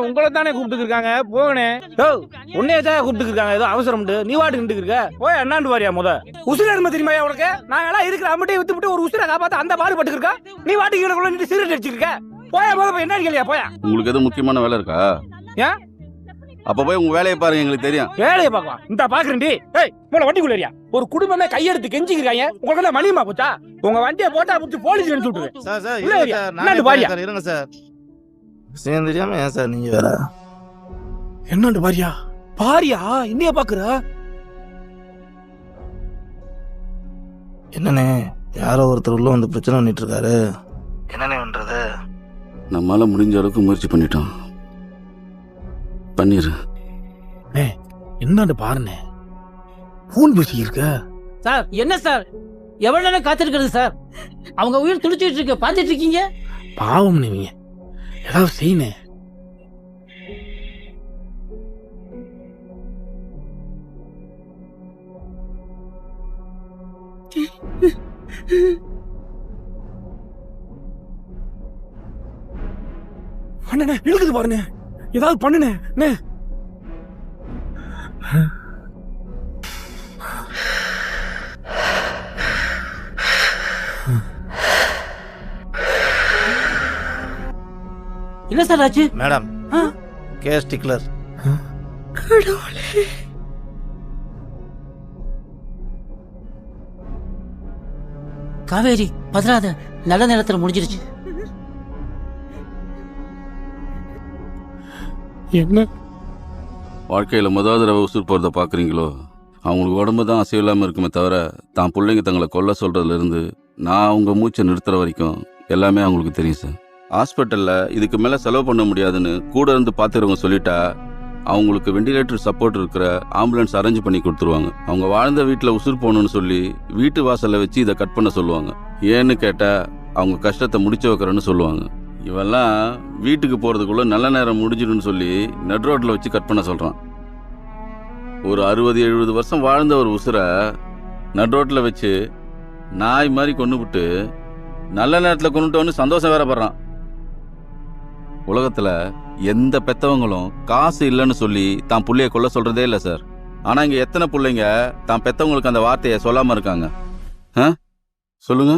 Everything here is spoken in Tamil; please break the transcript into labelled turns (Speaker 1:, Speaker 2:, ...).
Speaker 1: உங்களை தானே கூப்பிட்டு இருக்காங்க போகணே. உன்னையே தான் கூப்பிட்டு இருக்காங்க, ஏதோ அவசரம் நீ வாட்டு நின்று இருக்க. போய் என்னாண்டு வாரியா முத உசுர எருமை தெரியுமா உனக்கு? நான் எல்லாம் இருக்கிற அம்மட்டையை விட்டு ஒரு உசுரை காப்பாத்த அந்த பாடுபட்டு இருக்கா. நீ வாட்டுக்குள்ள நின்று சிகரெட் அடிச்சிருக்க. போயா முத என்ன கேளியா போயா.
Speaker 2: உங்களுக்கு எதுவும் முக்கியமான வேலை இருக்கா?
Speaker 1: ஏன்
Speaker 2: அப்ப போய் உங்க வேலையை பாருங்க, எங்களுக்கு தெரியும்.
Speaker 1: வேலையை பார்க்கலாம் இந்த பாக்குறேன்டி. போல வண்டிக்குள்ளேரியா ஒரு குடும்பமே கையெடுத்து கெஞ்சிக்கிறாங்க. உங்களுக்கு மணியமா போச்சா? உங்க வண்டியை போட்டா பிடிச்சி போலீஸ் அனுப்பிச்சு விட்டுருவேன்.
Speaker 3: இருங்க சார், விஷயம் தெரியாம ஏன் சார் நீங்க வேற
Speaker 1: என்னண்டு பாரியா பாரியா இன்னைய பாக்குற?
Speaker 3: என்னண்ணே யாரோ ஒருத்தர் உள்ள வந்து பிரச்சனை பண்ணிட்டு இருக்காரு. என்னண்ணே பண்றது?
Speaker 2: நம்மளால முடிஞ்ச அளவுக்கு முயற்சி பண்ணிட்டோம். பண்ணிரு.
Speaker 1: என்னண்டு பாருண்ணே பூன் பேசி இருக்க.
Speaker 4: சார் என்ன சார் எவ்வளவு நேரம் காத்திருக்கிறது சார்? அவங்க உயிர் துடிச்சிட்டு இருக்க பாத்துட்டு இருக்கீங்க.
Speaker 1: பாவம் நீங்க ஏதாவது செய்யணே. அண்ணே இழுக்குது பாருண்ணே, ஏதாவது பண்ணுனே.
Speaker 4: என்ன சார் ஆச்சு?
Speaker 3: Madam case declare.
Speaker 4: காவேரி பதறாத, நல்ல நேரத்துல முடிஞ்சிருச்சு.
Speaker 1: என்ன
Speaker 2: வாழ்க்கையில முதல் தடவை உசுர் போறத பாக்குறீங்களோ, அவங்களுக்கு உடம்பு தான் அசைவில்லாம இருக்குமே தவிர தான் பிள்ளைங்க தங்களை கொல்ல சொல்றதுல இருந்து நான் அவங்க மூச்சை நிறுத்துற வரைக்கும் எல்லாமே அவங்களுக்கு தெரியும் சார். ஹாஸ்பிட்டல்ல இதுக்கு மேல செலவு பண்ண முடியாதுன்னு கூட இருந்து பாத்துறவங்க சொல்லிட்டா அவங்களுக்கு வெண்டிலேட்டர் சப்போர்ட் இருக்கிற ஆம்புலன்ஸ் அரேஞ்ச் பண்ணி கொடுத்துருவாங்க. அவங்க வாழ்ந்த வீட்டுல உசுர் போகணும்னு சொல்லி வீட்டு வாசல்ல வச்சு இதை கட் பண்ண சொல்லுவாங்க. ஏன்னு கேட்டா அவங்க கஷ்டத்தை முடிச்சு வைக்கிறேன்னு சொல்லுவாங்க. இவெல்லாம் வீட்டுக்கு போறதுக்குள்ள நல்ல நேரம் முடிஞ்சிடுன்னு சொல்லி நட் ரோட்ல வச்சு கட் பண்ண சொல்றான். ஒரு 60-70 வருஷம் வாழ்ந்த ஒரு உசுரை நட் ரோட்ல வச்சு நாய் மாதிரி கொண்டு விட்டு நல்ல நேரத்துல கொண்டுட்டோன்னு சந்தோஷம் வேற படுறான். உலகத்துல எந்த பெத்தவங்களும் காசு இல்லைன்னு சொல்லி தான் புள்ளைய கொல்ல சொல்றதே இல்லை சார். ஆனா இங்க எத்தனை பிள்ளைங்க தான் பெத்தவங்களுக்கு அந்த வார்த்தையை சொல்லாம இருக்காங்க? சொல்லுங்க.